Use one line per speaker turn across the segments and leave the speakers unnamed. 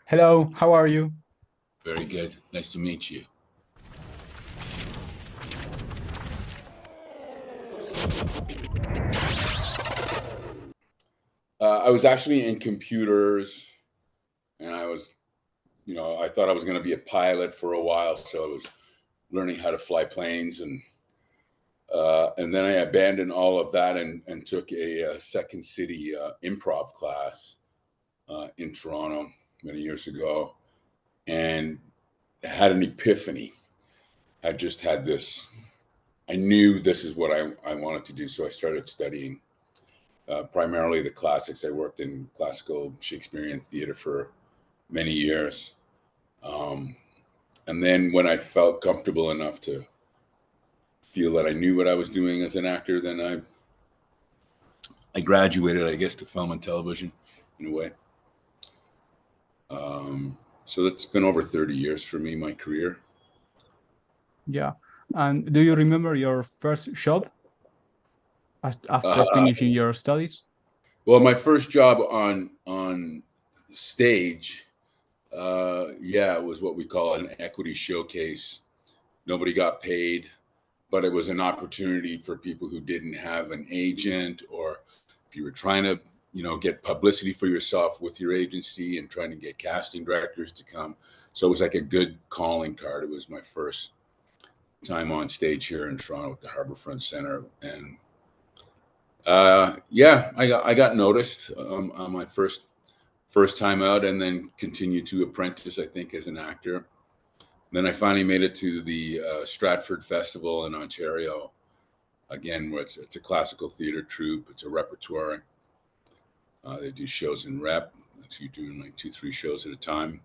Hello, how are you?
Very good. Nice to meet you. I was actually in computers, and I thought I was going to be a pilot for a while, so I was learning how to fly planes, and then I abandoned all of that and took a Second City improv class in Toronto many years ago, and had an epiphany. I just had this. I knew this is what I wanted to do, so I started studying primarily the classics. I worked in classical Shakespearean theater for many years. Um, and then when I felt comfortable enough to feel that I knew what I was doing as an actor, then I graduated, I guess, to film and television in a way. So that's been over 30 years for me, my career.
Yeah. And do you remember your first job after
Uh,
finishing your studies?
well, my first job on stage, yeah, it was what we call an equity showcase. Nobody got paid, but it was an opportunity for people who didn't have an agent, or if you were trying to, get publicity for yourself with your agency and trying to get casting directors to come. So it was like a good calling card. It was my first time on stage here in Toronto at the Harbourfront Center, and yeah, I got noticed on my first time out, and then continued to apprentice, I think, as an actor. Then I finally made it to the Stratford Festival in Ontario. Again, where it's a classical theater troupe. It's a repertoire. They do shows in rep. So you're doing like 2, 3 shows at a time.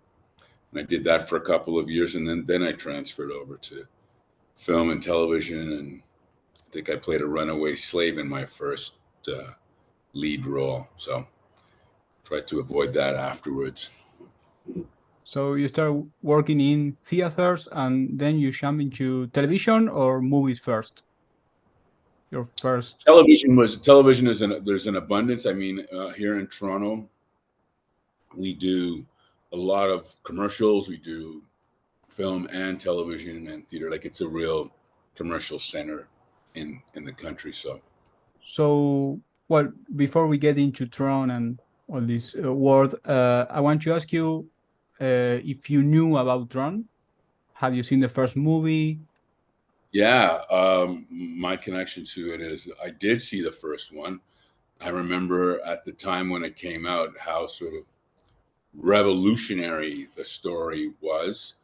And I did that for a couple of years, and then I transferred over to film and television. And I think I played a runaway slave in my first lead role. So tried to avoid that afterwards.
So you start working in theaters and then you jump into television or movies first? Your first.
Television is there's an abundance. I mean, here in Toronto, we do a lot of commercials. We do film and television and theater. Like it's a real commercial center in the country. So
So, well, before we get into Tron and all this world, I want to ask you if you knew about Tron. Have you seen the first movie?
yeah, my connection to it is I did see the first one. I remember at the time when it came out how sort of revolutionary the story was,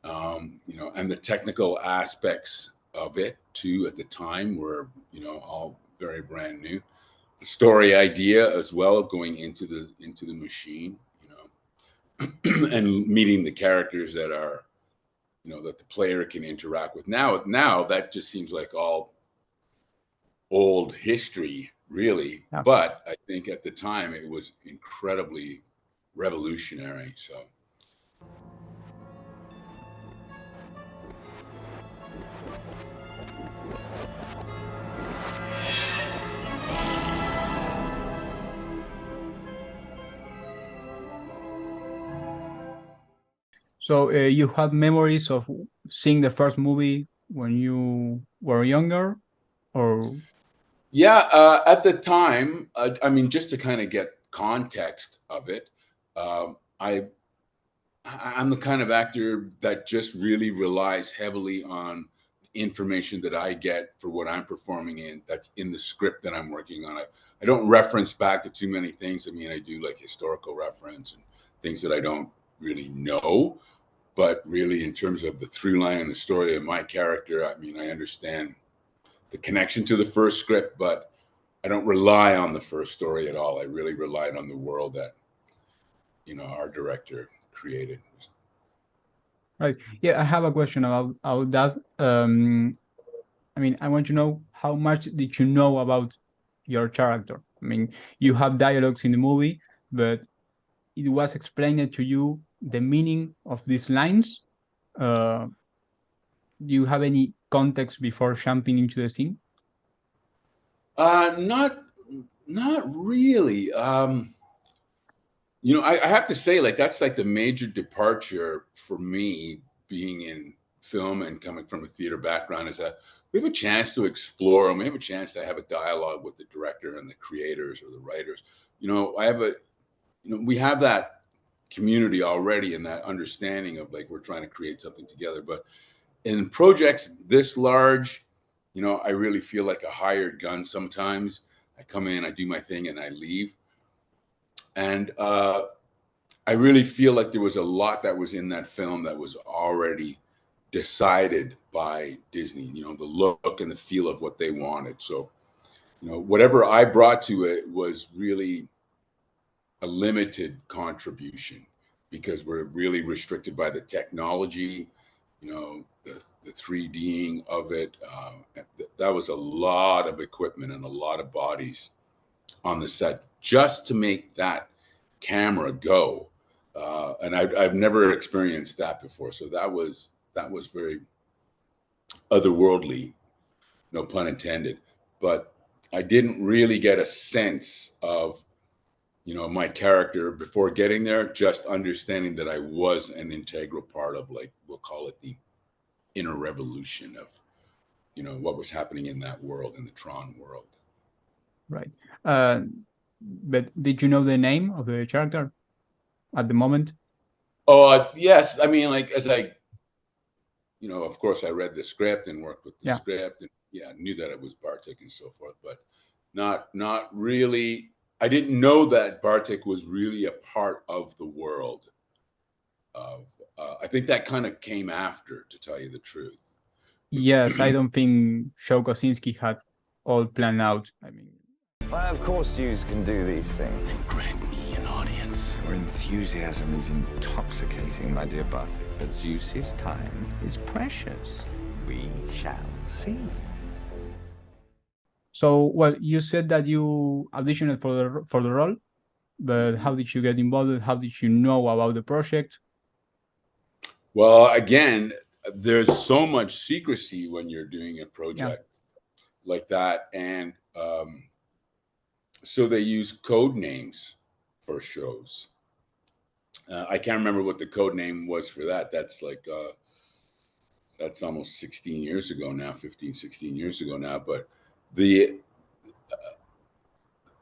and the technical aspects of it too at the time were, all very brand new. The story idea as well, going into the machine, and meeting the characters that are, that the player can interact with. Now that just seems like all old history, really.
Yeah.
But I think at the time it was incredibly revolutionary. So
So you have memories of seeing the first movie when you were younger, or
yeah, at the time, I mean, just to kind of get context of it, I I'm the kind of actor that just really relies heavily on information that I get for what I'm performing in. That's in the script that I'm working on. I don't reference back to too many things. I mean, I do like historical reference and things that I don't really know, but really in terms of the through line and the story of my character, I mean, I understand the connection to the first script, but I don't rely on the first story at all. I really relied on the world that, our director created.
right? Yeah, I have a question about that. I mean, I want to know how much did you know about your character? I mean, you have dialogues in the movie, but it was explained to you the meaning of these lines. Do you have any context before jumping into the scene?
Not really. I have to say, like, that's like the major departure for me being in film and coming from a theater background, is that we have a chance to explore and we have a chance to have a dialogue with the director and the creators or the writers. We have that community already and that understanding of, like, we're trying to create something together. But in projects this large, I really feel like a hired gun sometimes. I come in, I do my thing, and I leave. And I really feel like there was a lot that was in that film that was already decided by Disney, the look and the feel of what they wanted. So, whatever I brought to it was really a limited contribution, because we're really restricted by the technology, the 3Ding of it. That was a lot of equipment and a lot of bodies on the set just to make that camera go. And I've never experienced that before. So that was very otherworldly, no pun intended. But I didn't really get a sense of, my character before getting there, just understanding that I was an integral part of, like, we'll call it the inner revolution of, what was happening in that world, in the Tron world.
Right. But did you know the name of the character at the moment?
Oh, yes. I mean, like, as I, of course, I read the script and worked with the
Yeah.
script, and yeah, knew that it was Bartik and so forth, but not really. I didn't know that Bartik was really a part of the world of. I think that kind of came after, to tell you the truth.
Yes, I don't think Joe Kosinski had all planned out. I mean,
Well, of course Zeus can do these things.
Grant me an audience.
Your enthusiasm is intoxicating, my dear Bartik. But Zeus's time is precious. We shall see.
so well, you said that you auditioned for the role, but how did you get involved? How did you know about the project?
Well, again, there's so much secrecy when you're doing a project like that, and so they use code names for shows. I can't remember what the code name was for that. That's like that's almost 16 years ago now, 15, 16 years ago now. But the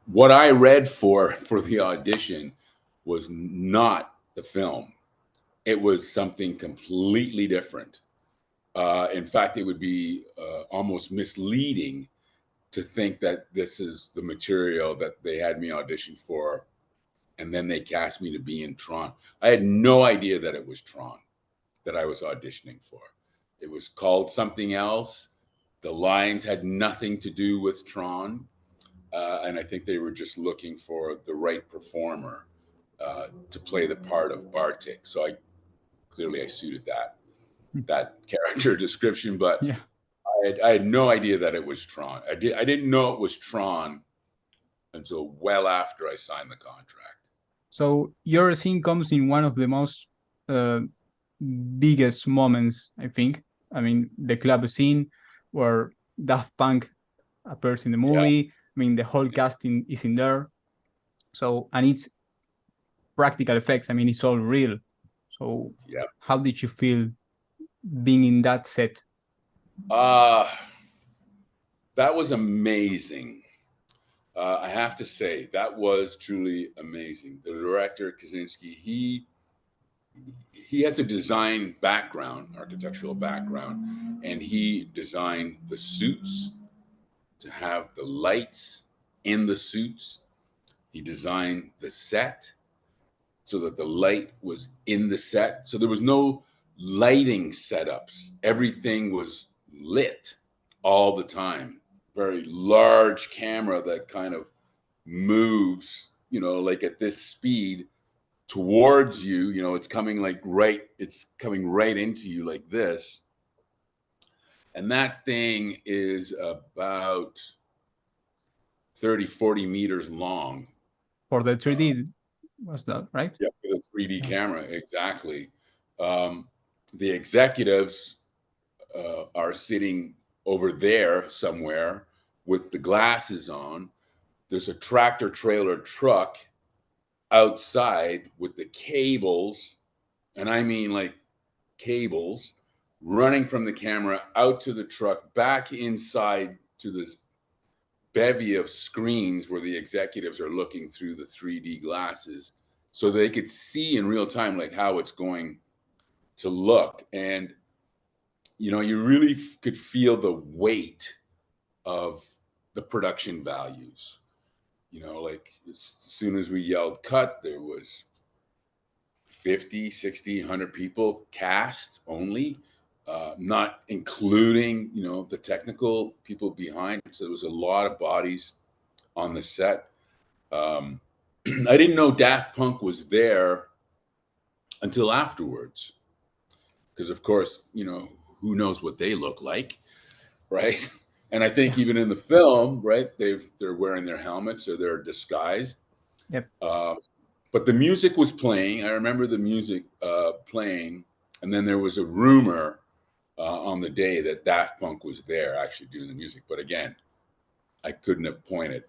what I read for the audition was not the film. It was something completely different. In fact, it would be almost misleading to think that this is the material that they had me audition for, and then they cast me to be in Tron. I had no idea that it was Tron that I was auditioning for. It was called something else. The lines had nothing to do with Tron. And I think they were just looking for the right performer to play the part of Bartik. So I suited that character description, but
Yeah.
I had no idea that it was Tron. I didn't know it was Tron until well after I signed the contract.
So your scene comes in one of the most uh, biggest moments, I think. I mean, the club scene where Daft Punk appears in the
Yeah.
movie. I mean, the whole casting is in there. So, and it's practical effects. I mean, it's all real. So,
Yeah.
how did you feel being in that set?
That was amazing. I have to say, that was truly amazing. The director, Kosinski, he has a design background, architectural background, and he designed the suits to have the lights in the suits. He designed the set so that the light was in the set. So there was no lighting setups. Everything was lit all the time. Very large camera that kind of moves, like at this speed towards you. It's coming it's coming right into you like this. And that thing is about 30, 40 meters long.
For the 3D, was that right?
Yeah, for the 3D
Yeah.
camera, exactly. The executives are sitting over there somewhere with the glasses on. There's a tractor trailer truck outside with the cables, and I mean like cables, running from the camera out to the truck, back inside to this bevy of screens where the executives are looking through the 3D glasses so they could see in real time like how it's going to look. And you really could feel the weight of the production values. Like as soon as we yelled cut, there was 50, 60, 100 people cast only, not including, the technical people behind. So there was a lot of bodies on the set. I didn't know Daft Punk was there until afterwards. Because of course, who knows what they look like, right? And I think even in the film, right, they're wearing their helmets or they're disguised.
Yep.
But the music was playing. I remember the music playing, and then there was a rumor on the day that Daft Punk was there actually doing the music. But again, I couldn't have pointed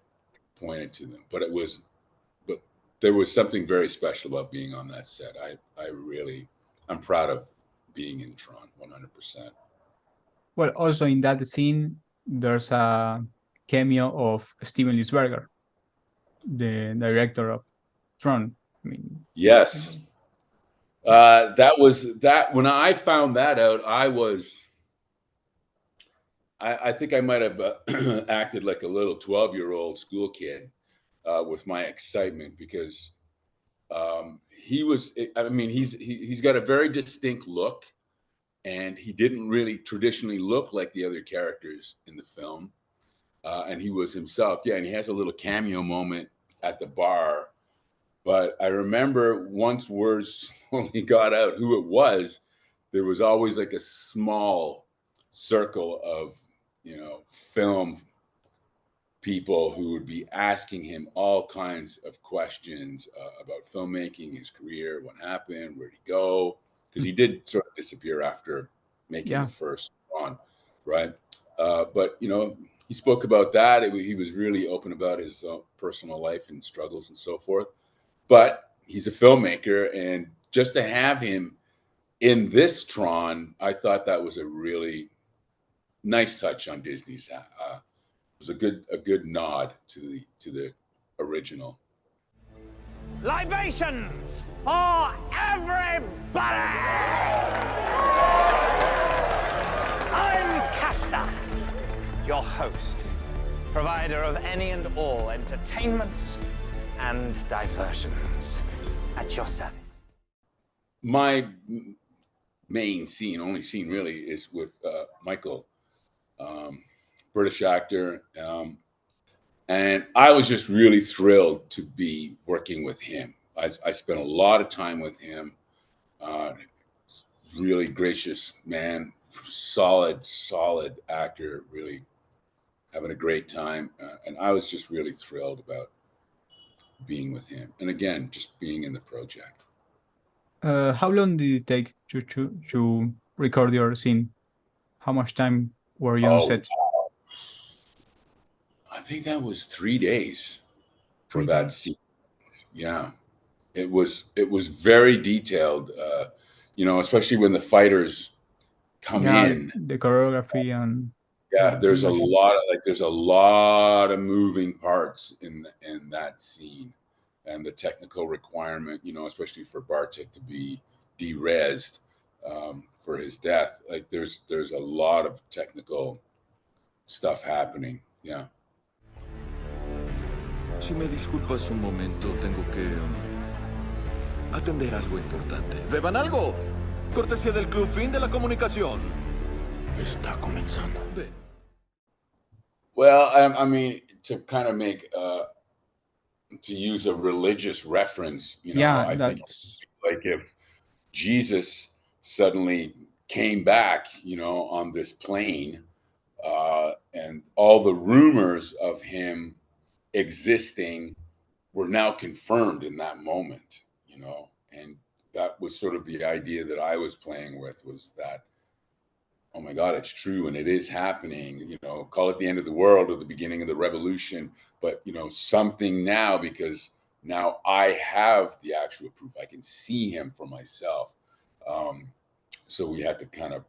to them. But there was something very special about being on that set. I'm proud of being in Tron 100%.
Well, also in that scene, there's a cameo of Steven Lisberger, the director of Tron. I mean,
yes, that when I found that out, I think I might have acted like a little 12-year-old school kid with my excitement because he's got a very distinct look, and he didn't really traditionally look like the other characters in the film. And he was himself. Yeah, and he has a little cameo moment at the bar. But I remember once words only got out who it was, there was always like a small circle of, film people who would be asking him all kinds of questions about filmmaking, his career, what happened, where'd he go? Because he did sort of disappear after making the first one, right? But he spoke about that. He was really open about his personal life and struggles and so forth. But he's a filmmaker, and just to have him in this Tron, I thought that was a really nice touch on Disney's. It was a good nod to the original.
Libations for everybody! I'm Castor, your host, provider of any and all entertainments and diversions at your service.
My main scene, only scene really, is with Michael, British actor. And I was just really thrilled to be working with him. I spent a lot of time with him. Really gracious man, solid actor, really having a great time. And I was just really thrilled about being with him. And again, just being in the project.
How long did it take to record your scene? How much time were you on set?
I think that was 3 days for that scene. Yeah, it was very detailed. Especially when the fighters come in.
The choreography and
there's a lot of moving parts in that scene, and the technical requirement, especially for Bartik to be de-resed for his death. Like there's a lot of technical stuff happening. Yeah.
Si me disculpas un momento, tengo que atender algo importante. ¿Beban algo? Cortesía del Club Fin de la Comunicación.
Está comenzando.
Well, I mean, to kind of make, to use a religious reference, I think like if Jesus suddenly came back, on this plane, and all the rumors of him existing were now confirmed in that moment, and that was sort of the idea that I was playing with, was that, oh my God, it's true. And it is happening, call it the end of the world or the beginning of the revolution, but, something now, because Now I have the actual proof. I can see him for myself. So we had to kind of,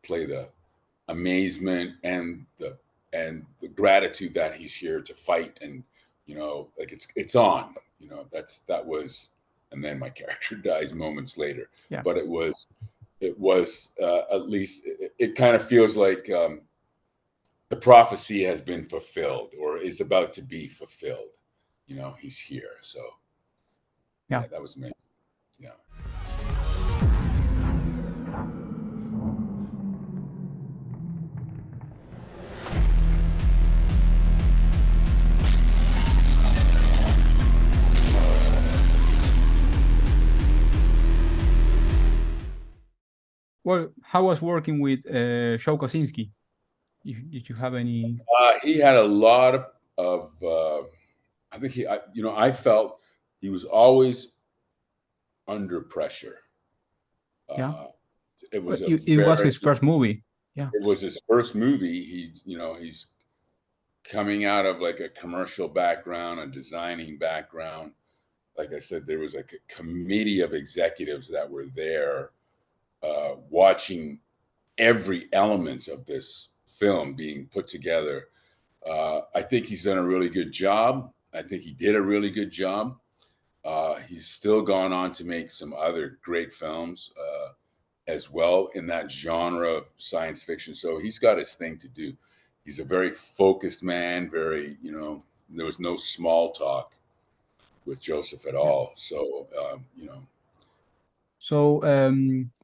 play the amazement and the gratitude that he's here to fight, and like it's on. That was, and then my character dies moments later.
Yeah.
But it was at least it kind of feels like the prophecy has been fulfilled or is about to be fulfilled. He's here. So
Yeah.
that was amazing. Yeah.
Well, how was working with Joe Kosinski? Did you have any?
He had a lot of I think I felt he was always under pressure.
Yeah.
It was
It was his first movie. Yeah.
It was his first movie. He's coming out of like a commercial background, a designing background. Like I said, there was like a committee of executives that were there watching every element of this film being put together. I think he's done a really good job. I think he did a really good job. He's still gone on to make some other great films as well in that genre of science fiction. So he's got his thing to do. He's a very focused man, there was no small talk with Joseph at all. So,
So,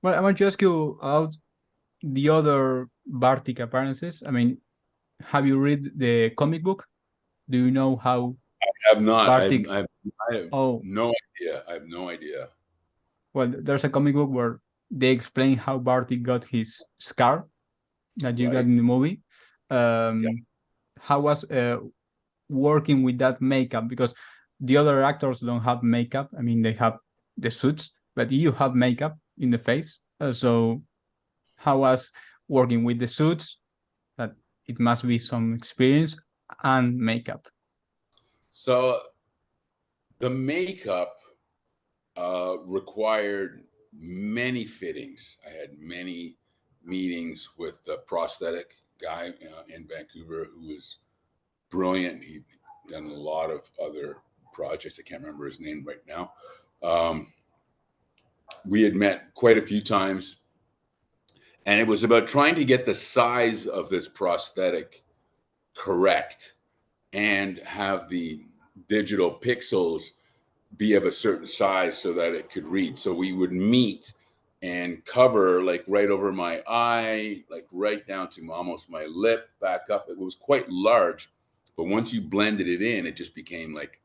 well, I want to ask you about the other Bartik appearances. I mean, have you read the comic book? Do you know how?
I have not.
Bartik.
I have
Oh,
no idea. I have no idea.
well, there's a comic book where they explain how Bartik got his scar that you got
Right.
in the movie. How was working with that makeup? Because the other actors don't have makeup. I mean, they have the suits, but you have makeup in the face. So how was working with the suits? That it must be some experience and makeup.
So the makeup required many fittings. I had many meetings with the prosthetic guy in Vancouver who was brilliant. He'd done a lot of other projects. I can't remember his name right now. We had met quite a few times, and it was about trying to get the size of this prosthetic correct and have the digital pixels be of a certain size so that it could read. So we would meet and cover like right over my eye, like right down to almost my lip, back up. It was quite large, but once you blended it in, it just became like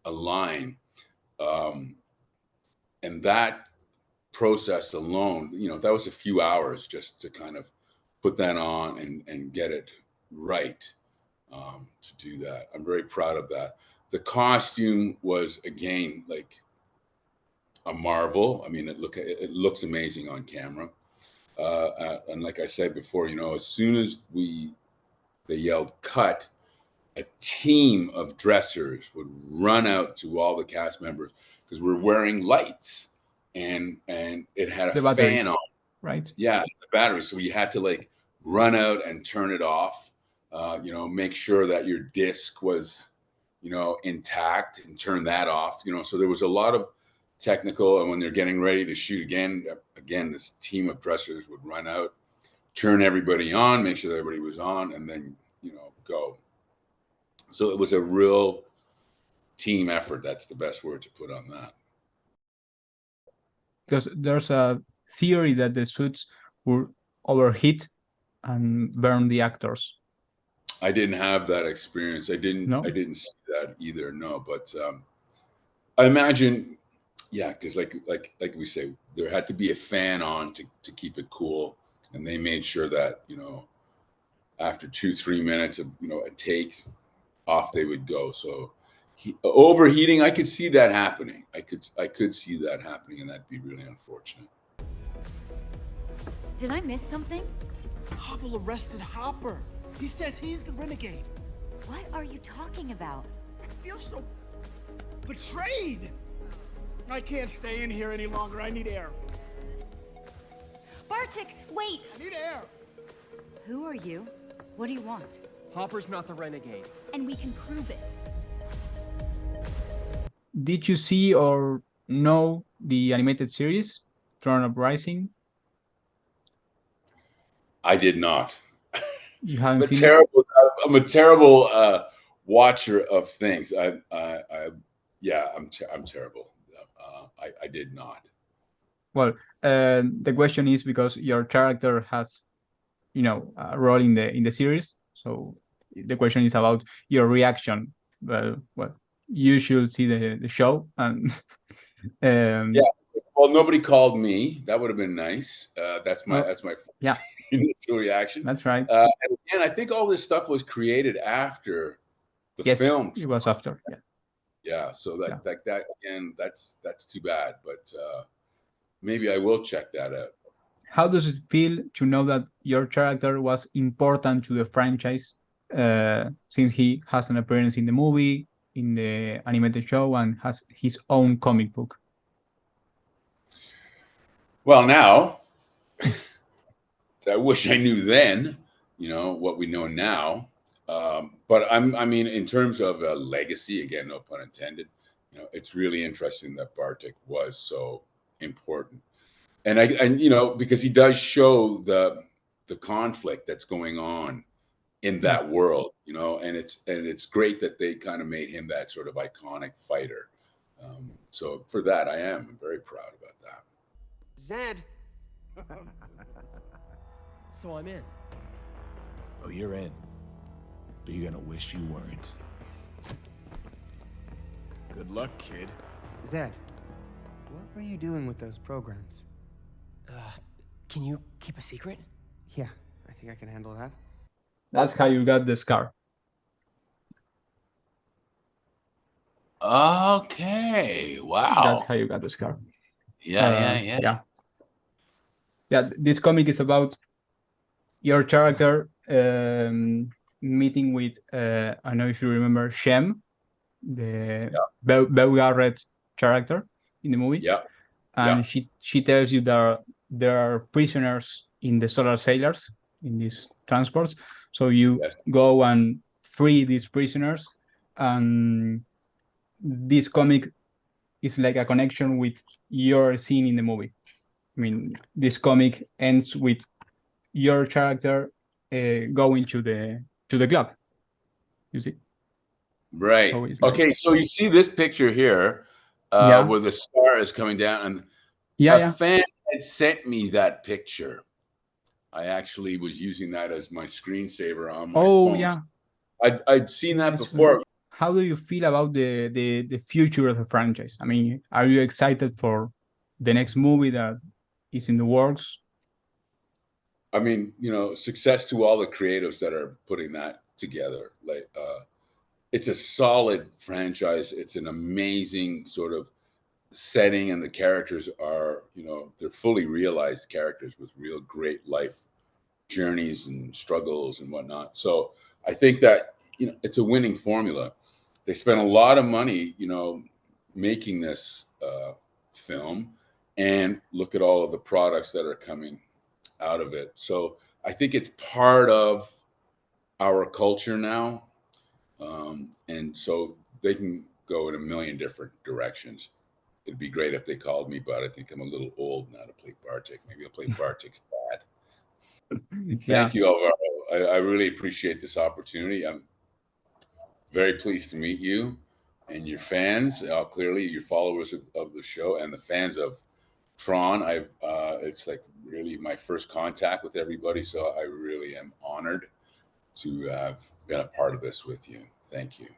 a line. And that process alone, that was a few hours just to kind of put that on and get it right to do that. I'm very proud of that. The costume was, again, like a marvel. I mean, it looks amazing on camera. And like I said before, as soon as they yelled cut, a team of dressers would run out to all the cast members because we're wearing lights and it had a fan on.
Right.
Yeah, the battery. So you had to like run out and turn it off, make sure that your disc was, intact and turn that off, so there was a lot of technical. And when they're getting ready to shoot again, this team of dressers would run out, turn everybody on, make sure that everybody was on, and then, go. So it was a real team effort. That's the best word to put on that.
Because there's a theory that the suits were overheat and burn the actors.
I didn't have that experience. I didn't see that either. No, but I imagine, yeah, because like we say, there had to be a fan on to keep it cool, and they made sure that after 2-3 minutes of a take, off they would go. So overheating, I could see that happening. I could see that happening, and that'd be really unfortunate.
Did I miss something?
Pavel arrested Hopper. He says he's the renegade.
What are you talking about?
I feel so Betrayed! I can't stay in here any longer. I need air.
Bartik, wait!
I need air.
Who are you? What do you want?
Hopper's not the renegade.
And we can prove it.
Did you see or know the animated series, Tron Uprising?
I did not.
You haven't
I'm
seen
a terrible watcher of things. I'm terrible. I did not.
Well, the question is because your character has, a role in the series. So the question is about your reaction. Well, you should see the show and
Yeah. Well, nobody called me. That would have been nice. That's my
yeah,
initial reaction.
that's right.
And again, I think all this stuff was created after the
Yes,
film.
it was after. Yeah.
Yeah. So that again, that's too bad. But maybe I will check that out.
How does it feel to know that your character was important to the franchise, since he has an appearance in the movie, in the animated show, and has his own comic book?
Well, now, I wish I knew then, what we know now. But I mean, in terms of a legacy, again, no pun intended, it's really interesting that Bartik was so important. And because he does show the conflict that's going on in that world, and it's great that they kind of made him that sort of iconic fighter. So for that, I'm very proud about that.
Zed. So I'm in.
Oh, you're in. But you're gonna wish you weren't. Good luck, kid.
Zed, what were you doing with those programs?
Can you keep a secret?
Yeah, I think I can handle that.
That's how you got the scar.
Okay. Wow.
That's how you got the scar.
Yeah.
Yeah, this comic is about your character meeting with, I don't know if you remember Shem, the Belgarret character in the movie.
Yeah.
And she tells you that there are prisoners in the Solar Sailors, in these transports. So you go and free these prisoners. And this comic is like a connection with your scene in the movie. I mean, this comic ends with your character going to the club. You see?
Right.
So it's like,
okay. So you see this picture here, where the star is coming down, and a fan had sent me that picture. I actually was using that as my screensaver on my phone.
yeah.
I'd seen that before.
How do you feel about the future of the franchise? I mean, are you excited for the next movie that is in the works?
I mean, success to all the creatives that are putting that together. Like, it's a solid franchise. It's an amazing sort of setting, and the characters are, they're fully realized characters with real great life journeys and struggles and whatnot. So I think that, it's a winning formula. They spent a lot of money, making this film, and look at all of the products that are coming out of it. So I think it's part of our culture now. And so they can go in a million different directions. It'd be great if they called me, but I think I'm a little old now to play Bartik. Maybe I'll play Bartik's dad. Thank you, Alvaro. I really appreciate this opportunity. I'm very pleased to meet you and your fans, clearly your followers of the show, and the fans of Tron. It's like really my first contact with everybody, so I really am honored to have been a part of this with you. Thank you.